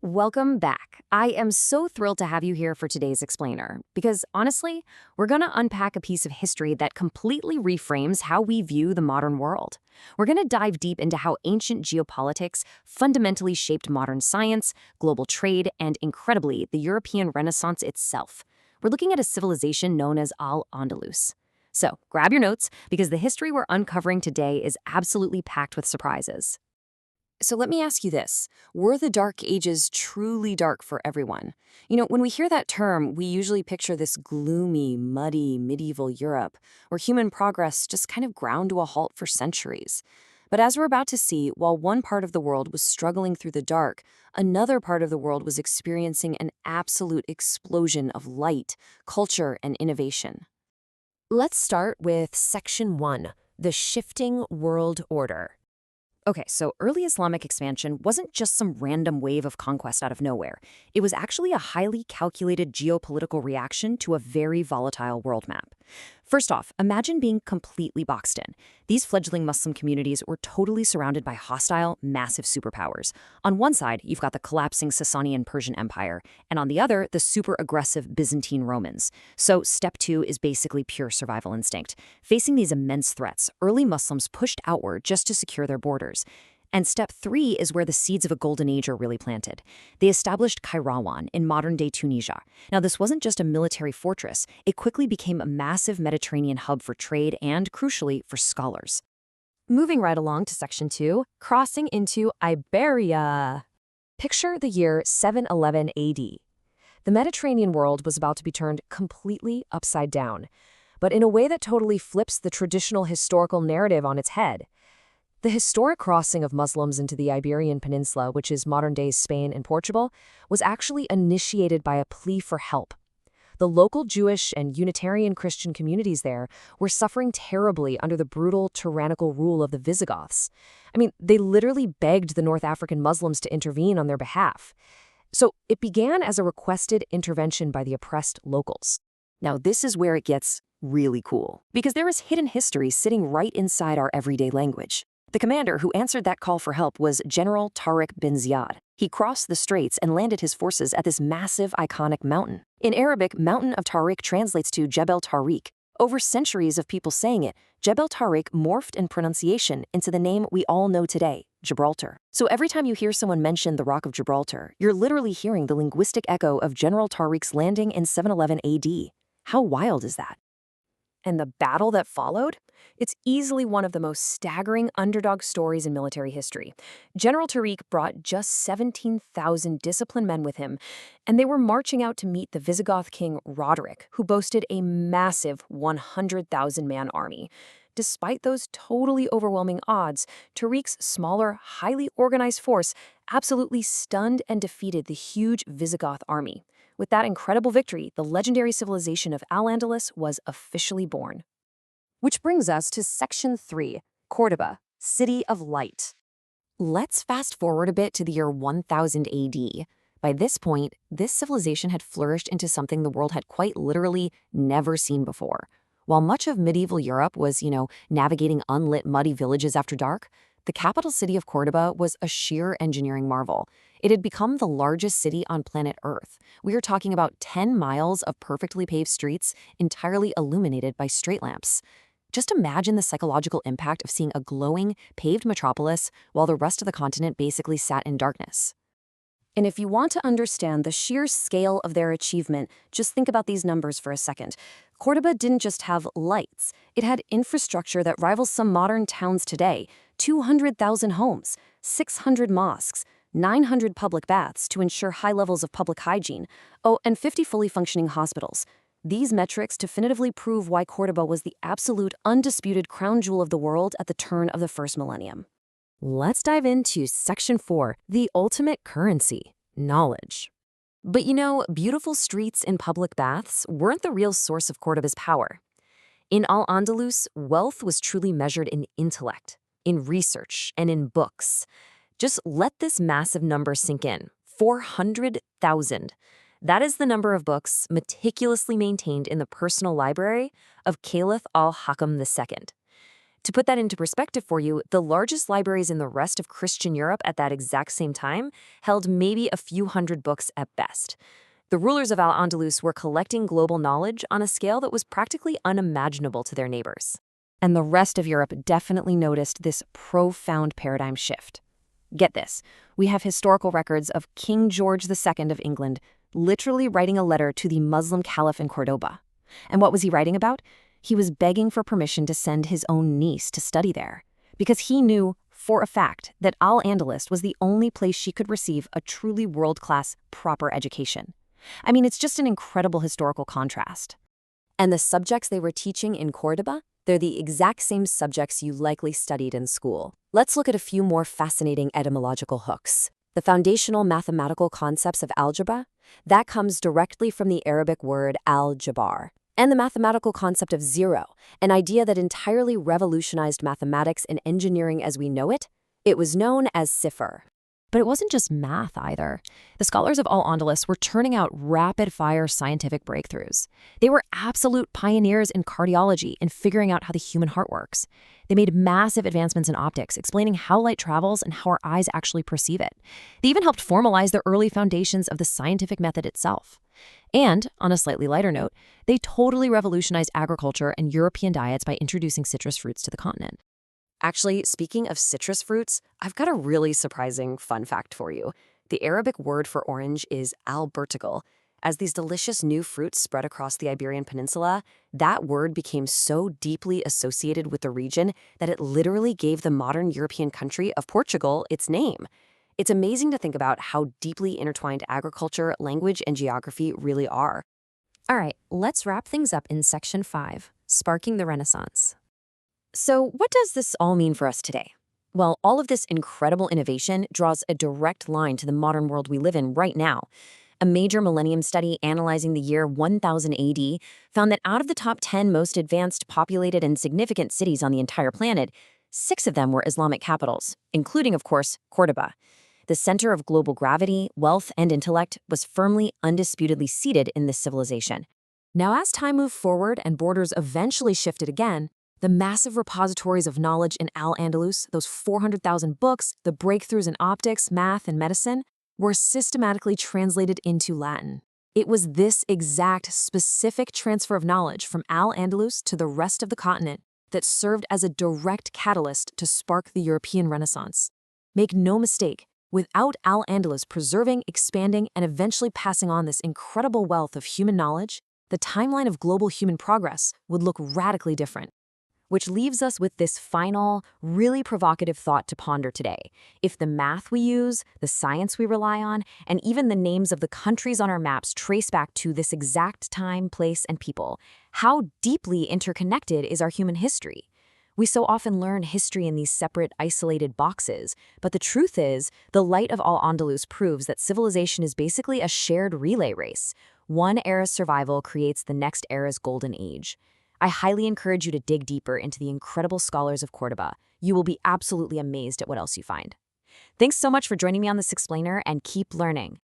Welcome back. I am so thrilled to have you here for today's explainer because honestly, we're going to unpack a piece of history that completely reframes how we view the modern world. We're going to dive deep into how ancient geopolitics fundamentally shaped modern science, global trade, and incredibly, the European Renaissance itself. We're looking at a civilization known as Al-Andalus. So, grab your notes because the history we're uncovering today is absolutely packed with surprises. So let me ask you this. Were the Dark Ages truly dark for everyone? When we hear that term, we usually picture this gloomy, muddy, medieval Europe, where human progress just kind of ground to a halt for centuries. But as we're about to see, while one part of the world was struggling through the dark, another part of the world was experiencing an absolute explosion of light, culture, and innovation. Let's start with Section 1, the shifting world order. Okay, so early Islamic expansion wasn't just some random wave of conquest out of nowhere. It was actually a highly calculated geopolitical reaction to a very volatile world map. First off, imagine being completely boxed in. These fledgling Muslim communities were totally surrounded by hostile, massive superpowers. On one side, you've got the collapsing Sasanian Persian Empire, and on the other, the super aggressive Byzantine Romans. So step 2 is basically pure survival instinct. Facing these immense threats, early Muslims pushed outward just to secure their borders. And step 3 is where the seeds of a golden age are really planted. They established Kairouan in modern-day Tunisia. Now, this wasn't just a military fortress. It quickly became a massive Mediterranean hub for trade and, crucially, for scholars. Moving right along to Section 2, crossing into Iberia. Picture the year 711 AD. The Mediterranean world was about to be turned completely upside down, but in a way that totally flips the traditional historical narrative on its head. The historic crossing of Muslims into the Iberian Peninsula, which is modern-day Spain and Portugal, was actually initiated by a plea for help. The local Jewish and Unitarian Christian communities there were suffering terribly under the brutal, tyrannical rule of the Visigoths. They literally begged the North African Muslims to intervene on their behalf. So it began as a requested intervention by the oppressed locals. Now, this is where it gets really cool, because there is hidden history sitting right inside our everyday language. The commander who answered that call for help was General Tariq bin Ziyad. He crossed the Straits and landed his forces at this massive, iconic mountain. In Arabic, Mountain of Tariq translates to Jebel Tariq. Over centuries of people saying it, Jebel Tariq morphed in pronunciation into the name we all know today, Gibraltar. So every time you hear someone mention the Rock of Gibraltar, you're literally hearing the linguistic echo of General Tariq's landing in 711 AD. How wild is that? And the battle that followed? It's easily one of the most staggering underdog stories in military history. General Tariq brought just 17,000 disciplined men with him, and they were marching out to meet the Visigoth king Roderick, who boasted a massive 100,000-man army. Despite those totally overwhelming odds, Tariq's smaller, highly organized force absolutely stunned and defeated the huge Visigoth army. With that incredible victory, the legendary civilization of Al-Andalus was officially born. Which brings us to Section 3, Cordoba, City of Light. Let's fast forward a bit to the year 1000 AD. By this point, this civilization had flourished into something the world had quite literally never seen before. While much of medieval Europe was, navigating unlit, muddy villages after dark, the capital city of Cordoba was a sheer engineering marvel. It had become the largest city on planet Earth. We are talking about 10 miles of perfectly paved streets entirely illuminated by streetlamps. Just imagine the psychological impact of seeing a glowing, paved metropolis while the rest of the continent basically sat in darkness. And if you want to understand the sheer scale of their achievement, just think about these numbers for a second. Cordoba didn't just have lights. It had infrastructure that rivals some modern towns today. 200,000 homes, 600 mosques, 900 public baths to ensure high levels of public hygiene. Oh, and 50 fully functioning hospitals. These metrics definitively prove why Cordoba was the absolute, undisputed crown jewel of the world at the turn of the first millennium. Let's dive into Section 4, the ultimate currency, knowledge. But beautiful streets and public baths weren't the real source of Cordoba's power. In Al-Andalus, wealth was truly measured in intellect, in research, and in books. Just let this massive number sink in, 400,000. That is the number of books meticulously maintained in the personal library of Caliph al-Hakam II. To put that into perspective for you, the largest libraries in the rest of Christian Europe at that exact same time held maybe a few hundred books at best. The rulers of Al-Andalus were collecting global knowledge on a scale that was practically unimaginable to their neighbors. And the rest of Europe definitely noticed this profound paradigm shift. Get this, we have historical records of King George II of England literally writing a letter to the Muslim Caliph in Cordoba. And what was he writing about? He was begging for permission to send his own niece to study there, because he knew for a fact that Al-Andalus was the only place she could receive a truly world-class, proper education. I mean, it's just an incredible historical contrast. And the subjects they were teaching in Cordoba? They're the exact same subjects you likely studied in school. Let's look at a few more fascinating etymological hooks. The foundational mathematical concepts of algebra, that comes directly from the Arabic word al-jabar. And the mathematical concept of zero, an idea that entirely revolutionized mathematics and engineering as we know it. It was known as cipher. But it wasn't just math either. The scholars of Al-Andalus were turning out rapid-fire scientific breakthroughs. They were absolute pioneers in cardiology and figuring out how the human heart works. They made massive advancements in optics, explaining how light travels and how our eyes actually perceive it. They even helped formalize the early foundations of the scientific method itself. And, on a slightly lighter note, they totally revolutionized agriculture and European diets by introducing citrus fruits to the continent. Actually, speaking of citrus fruits, I've got a really surprising fun fact for you. The Arabic word for orange is al-Bertical. As these delicious new fruits spread across the Iberian Peninsula, that word became so deeply associated with the region that it literally gave the modern European country of Portugal its name. It's amazing to think about how deeply intertwined agriculture, language, and geography really are. All right, let's wrap things up in Section 5, Sparking the Renaissance. So what does this all mean for us today? Well, all of this incredible innovation draws a direct line to the modern world we live in right now. A major millennium study analyzing the year 1000 AD found that out of the top 10 most advanced, populated, and significant cities on the entire planet, 6 of them were Islamic capitals, including, of course, Cordoba. The center of global gravity, wealth, and intellect was firmly, undisputedly seated in this civilization. Now, as time moved forward and borders eventually shifted again, the massive repositories of knowledge in Al-Andalus, those 400,000 books, the breakthroughs in optics, math, and medicine, were systematically translated into Latin. It was this exact specific transfer of knowledge from Al-Andalus to the rest of the continent that served as a direct catalyst to spark the European Renaissance. Make no mistake, without Al-Andalus preserving, expanding, and eventually passing on this incredible wealth of human knowledge, the timeline of global human progress would look radically different. Which leaves us with this final, really provocative thought to ponder today. If the math we use, the science we rely on, and even the names of the countries on our maps trace back to this exact time, place, and people, how deeply interconnected is our human history? We so often learn history in these separate, isolated boxes, but the truth is, the light of Al-Andalus proves that civilization is basically a shared relay race. One era's survival creates the next era's golden age. I highly encourage you to dig deeper into the incredible scholars of Cordoba. You will be absolutely amazed at what else you find. Thanks so much for joining me on this explainer, and keep learning.